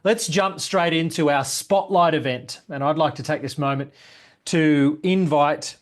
let's jump straight into our spotlight event. And I'd like to take this moment to invite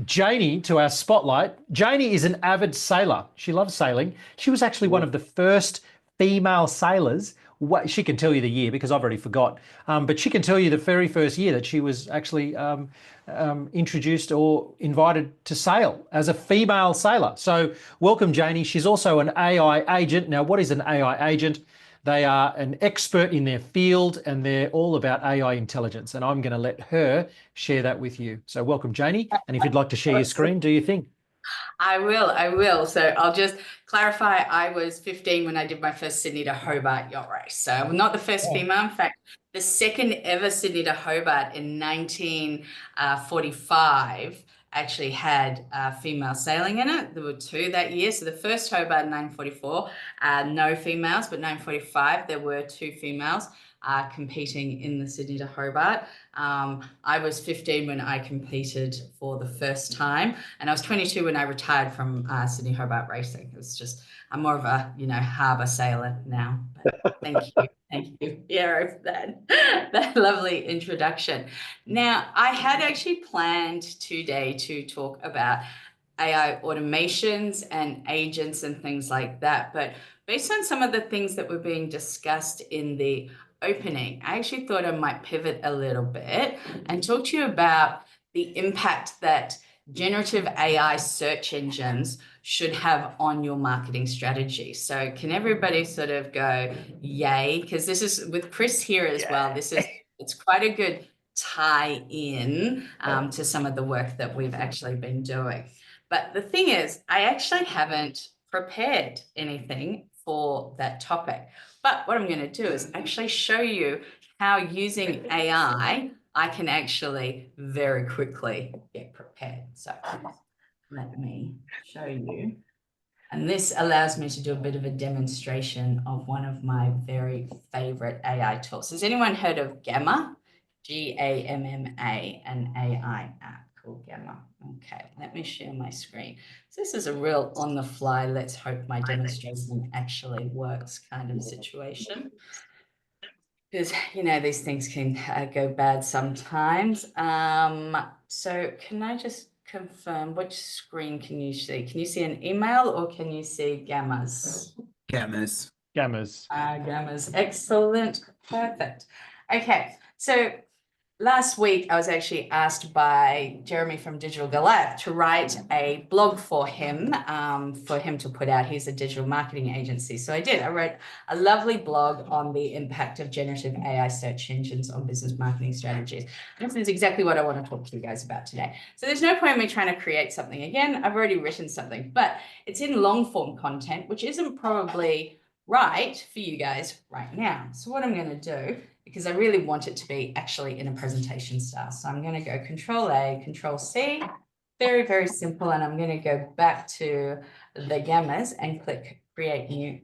Janey to our spotlight. Janey is an avid sailor. She loves sailing. She was actually one of the first female sailors. She can tell you the year because I've already forgot, but she can tell you the very first year that she was actually introduced or invited to sail as a female sailor. So welcome, Janey. She's also an AI agent. Now, what is an AI agent? They are an expert in their field and they're all about AI intelligence. And I'm going to let her share that with you. So welcome, Janey. And if you'd like to share your screen, do your thing. I will. So I'll just clarify, I was 15 when I did my first Sydney to Hobart yacht race. So I'm not the first female. In fact, the second ever Sydney to Hobart in 1945 actually had female sailing in it. There were 2 that year. So the first Hobart in 1944, no females, but 1945, there were 2 females competing in the Sydney to Hobart. I was 15 when I competed for the first time, and I was 22 when I retired from Sydney Hobart racing. It was just, I'm more of a, harbour sailor now. But thank you, Piero, for that lovely introduction. Now, I had actually planned today to talk about AI automations and agents and things like that, but based on some of the things that were being discussed in the opening, I actually thought I might pivot a little bit and talk to you about the impact that generative AI search engines should have on your marketing strategy. So can everybody sort of go yay? Because this is with Chris here as well. It's quite a good tie in to some of the work that we've actually been doing. But the thing is, I actually haven't prepared anything for that topic. But what I'm going to do is actually show you how using AI, I can actually very quickly get prepared. So let me show you. And this allows me to do a bit of a demonstration of one of my very favorite AI tools. Has anyone heard of Gamma? Gamma, an AI app called Gamma. Okay, let me share my screen. So this is a real on the fly, let's hope my demonstration actually works kind of situation. Because, these things can go bad sometimes. So can I just confirm which screen can you see? Can you see an email or can you see Gammas? Gammas. Gammas. Excellent. Perfect. Okay. So last week, I was actually asked by Jeremy from Digital Goliath to write a blog for him to put out. He's a digital marketing agency. So I did. I wrote a lovely blog on the impact of generative AI search engines on business marketing strategies. And this is exactly what I want to talk to you guys about today. So there's no point in me trying to create something again. I've already written something, but it's in long form content, which isn't probably right for you guys right now. So what I'm going to do, because I really want it to be actually in a presentation style. So I'm going to go Control A, Control C, very, very simple. And I'm going to go back to the Gammas and click Create New.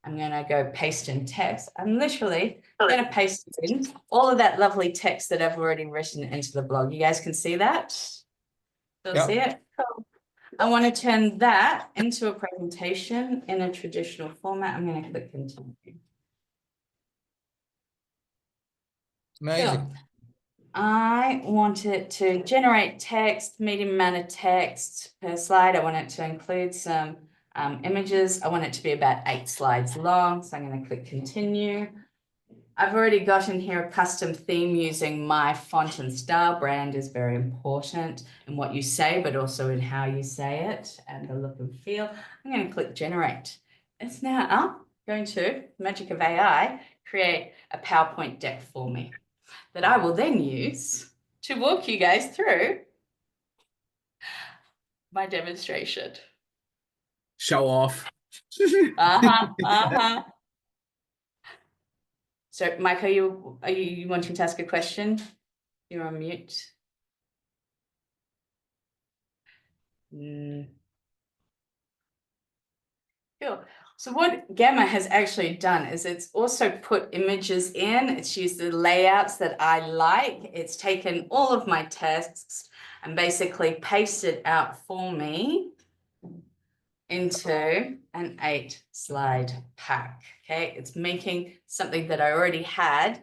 I'm going to go paste in text. I'm literally going to paste in all of that lovely text that I've already written into the blog. You guys can see that? Still see it? Cool. I want to turn that into a presentation in a traditional format. I'm going to click Continue. Amazing. Cool. I want it to generate text, medium amount of text per slide. I want it to include some images. I want it to be about 8 slides long. So I'm going to click Continue. I've already got in here a custom theme using my font and style. Brand is very important in what you say, but also in how you say it and the look and feel. I'm going to click Generate. It's now going to, magic of AI, create a PowerPoint deck for me that I will then use to walk you guys through my demonstration. Show off. So, Mike, are you wanting to ask a question? You're on mute. Cool. So what Gamma has actually done is it's also put images in. It's used the layouts that I like. It's taken all of my texts and basically pasted out for me into an 8-slide pack. Okay, it's making something that I already had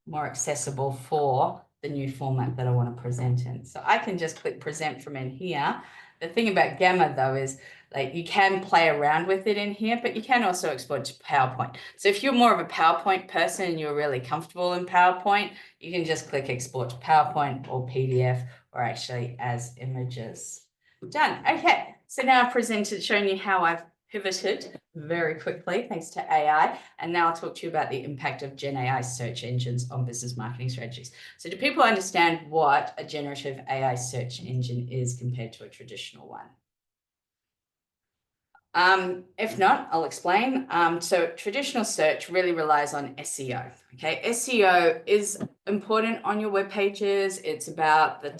more accessible for the new format that I want to present in. So I can just click present from in here. The thing about Gamma though is like you can play around with it in here, but you can also export to PowerPoint. So if you're more of a PowerPoint person and you're really comfortable in PowerPoint, you can just click export to PowerPoint or PDF or actually as images. Done. Okay, so now I've presented, shown you how I've pivoted very quickly thanks to AI. And now I'll talk to you about the impact of Gen AI search engines on business marketing strategies. So do people understand what a generative AI search engine is compared to a traditional one? If not, I'll explain. So traditional search really relies on SEO. Okay, SEO is important on your web pages. It's about the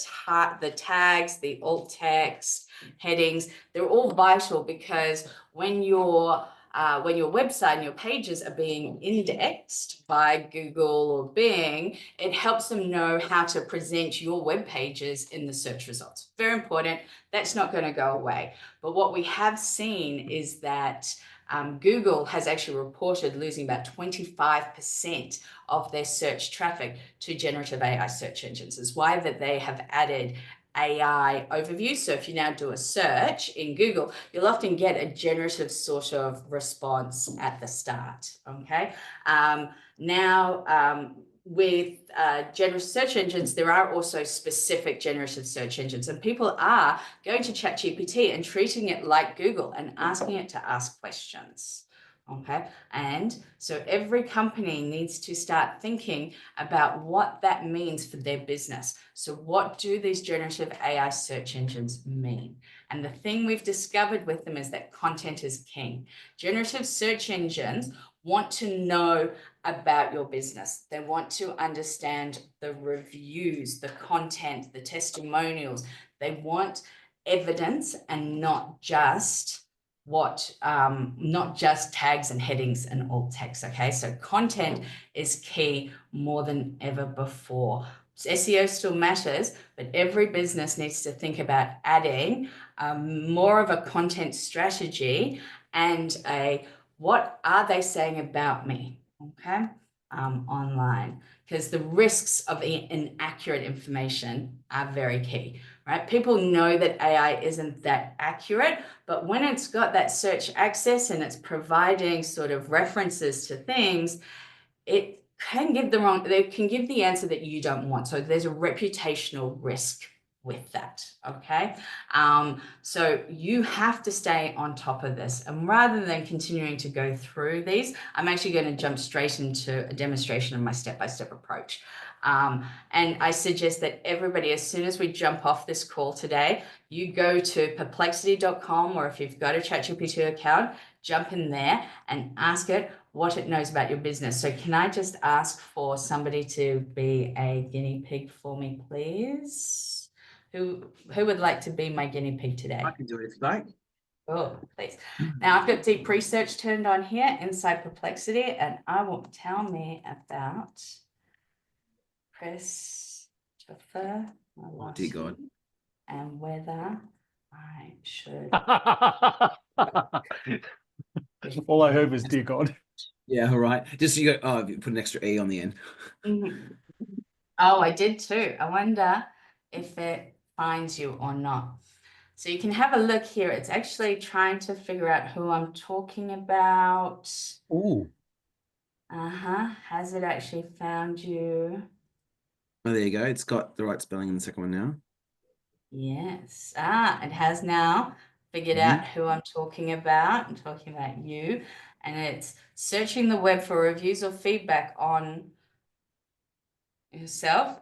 tags, the alt text, headings. They're all vital because when your website and your pages are being indexed by Google or Bing, it helps them know how to present your web pages in the search results. Very important. That's not going to go away. But what we have seen is that Google has actually reported losing about 25% of their search traffic to generative AI search engines. It's why that they have added AI overview. So if you now do a search in Google, you'll often get a generative sort of response at the start. Okay. With generative search engines, there are also specific generative search engines, and people are going to ChatGPT and treating it like Google and asking it to ask questions. Okay, and so every company needs to start thinking about what that means for their business. So what do these generative AI search engines mean? And the thing we've discovered with them is that content is king. Generative search engines want to know about your business. They want to understand the reviews, the content, the testimonials. They want evidence and not just tags and headings and alt text. Okay, so content is key more than ever before. SEO still matters, but every business needs to think about adding more of a content strategy and what are they saying about me, okay, online, because the risks of inaccurate information are very key, right? People know that AI isn't that accurate, but when it's got that search access and it's providing sort of references to things, it can give they can give the answer that you don't want. So there's a reputational risk with that, okay? So you have to stay on top of this. And rather than continuing to go through these, I'm actually going to jump straight into a demonstration of my step-by-step approach. And I suggest that everybody, as soon as we jump off this call today, you go to perplexity.com, or if you've got a ChatGPT account, jump in there and ask it what it knows about your business. So can I just ask for somebody to be a guinea pig for me, please? Who would like to be my guinea pig today? I can do it if you like. Oh, please. Now I've got deep research turned on here inside Perplexity, and I will tell me about Christopher. Oh, dear God. And whether I should. All I heard was, dear God. Yeah, all right. Just you go, oh, you put an extra E on the end. Mm-hmm. Oh, I did too. I wonder if it finds you or not. So you can have a look here. It's actually trying to figure out who I'm talking about. Ooh. Has it actually found you? Oh, there you go. It's got the right spelling in the second one now. Yes. It has now figured out who I'm talking about. I'm talking about you. And it's searching the web for reviews or feedback on yourself.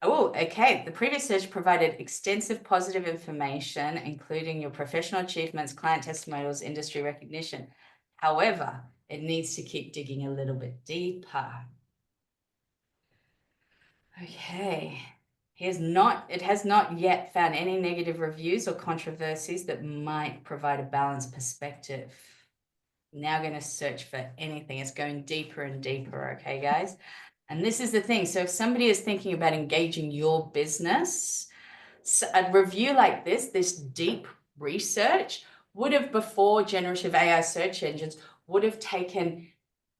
Oh, okay. The previous search provided extensive positive information, including your professional achievements, client testimonials, industry recognition. However, it needs to keep digging a little bit deeper. Okay. It has not yet found any negative reviews or controversies that might provide a balanced perspective. Now going to search for anything. It's going deeper and deeper. Okay, guys. And this is the thing. So if somebody is thinking about engaging your business, a review like this deep research would have, before generative AI search engines, would have taken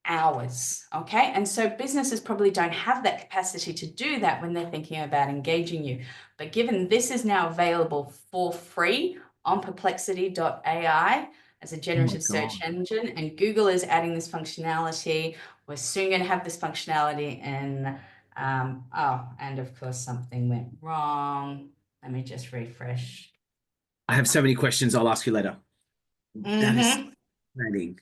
hours. Okay. And so businesses probably don't have that capacity to do that when they're thinking about engaging you. But given this is now available for free on perplexity.ai as a generative search engine, and Google is adding this functionality, we're soon going to have this functionality in, and of course something went wrong. Let me just refresh. I have so many questions. I'll ask you later. That is fascinating.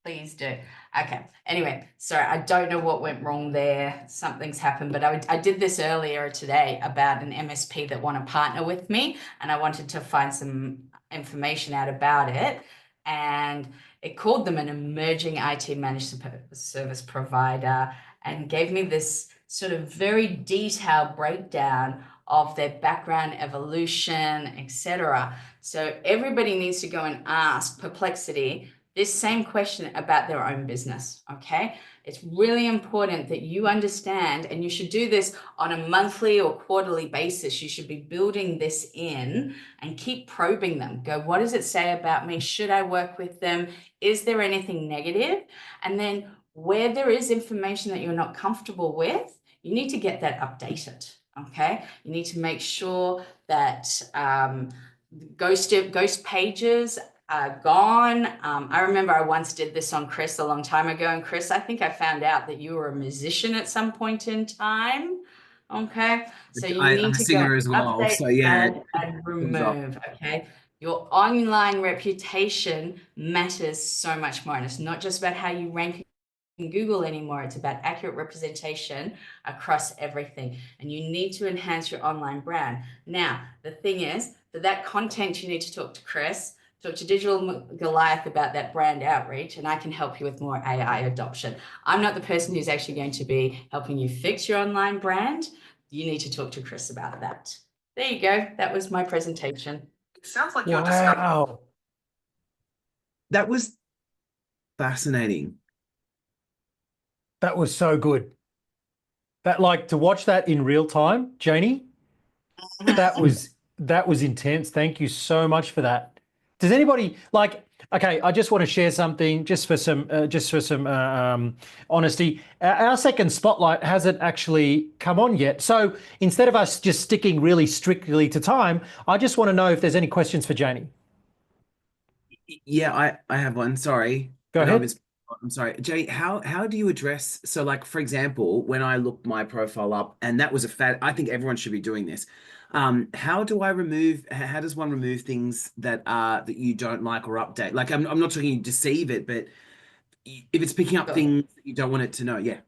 Please do. Okay. Anyway, sorry, I don't know what went wrong there. Something's happened, but I did this earlier today about an MSP that want to partner with me, and I wanted to find some information out about it. And it called them an emerging IT managed service provider and gave me this sort of very detailed breakdown of their background, evolution, etc. So everybody needs to go and ask Perplexity this same question about their own business, okay? It's really important that you understand, and you should do this on a monthly or quarterly basis. You should be building this in and keep probing them. Go, what does it say about me? Should I work with them? Is there anything negative? And then where there is information that you're not comfortable with, you need to get that updated, okay? You need to make sure that ghost pages gone. I remember I once did this on Chris a long time ago. And Chris, I think I found out that you were a musician at some point in time. Okay. So you need I'm a to singer go as well. update, So yeah, and remove. Okay. Your online reputation matters so much more. And it's not just about how you rank in Google anymore. It's about accurate representation across everything. And you need to enhance your online brand. Now, the thing is, for that content, you need to talk to Chris. Talk to Digital Goliath about that brand outreach, and I can help you with more AI adoption. I'm not the person who's actually going to be helping you fix your online brand. You need to talk to Chris about that. There you go. That was my presentation. Sounds like you're discovering. Wow. that was fascinating. That was so good. That, like, to watch that in real time, Janey, that was intense. Thank you so much for that. Does anybody like? Okay, I just want to share something just for some honesty. Our second spotlight hasn't actually come on yet. So instead of us just sticking really strictly to time, I just want to know if there's any questions for Janey. Yeah, I have one. Sorry. Go ahead. I'm sorry, Jay. How do you address? So, like, for example, when I looked my profile up, and that was a fad. I think everyone should be doing this. How do I remove? How does one remove things that you don't like or update? Like, I'm not talking you deceive it, but if it's picking up things that you don't want it to know, yeah.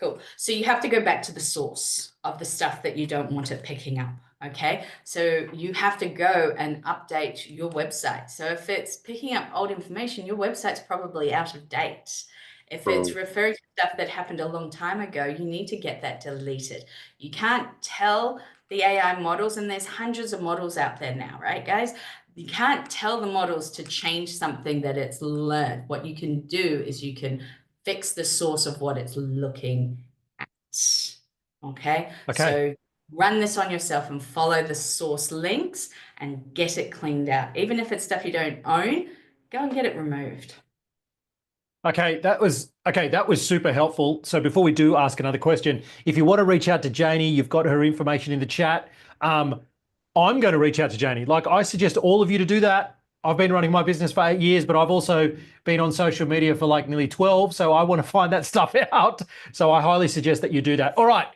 Cool. So you have to go back to the source of the stuff that you don't want it picking up. Okay. So you have to go and update your website. So if it's picking up old information, your website's probably out of date. If it's referring to stuff that happened a long time ago, you need to get that deleted. You can't tell the AI models, and there's hundreds of models out there now, right, guys? You can't tell the models to change something that it's learned. What you can do is you can fix the source of what it's looking at. Okay. So run this on yourself and follow the source links and get it cleaned out. Even if it's stuff you don't own, go and get it removed. Okay, that was super helpful. So before we do ask another question, if you want to reach out to Janey, you've got her information in the chat. I'm going to reach out to Janey. Like, I suggest all of you to do that. I've been running my business for 8 years, but I've also been on social media for like nearly 12. So I want to find that stuff out. So I highly suggest that you do that. All right.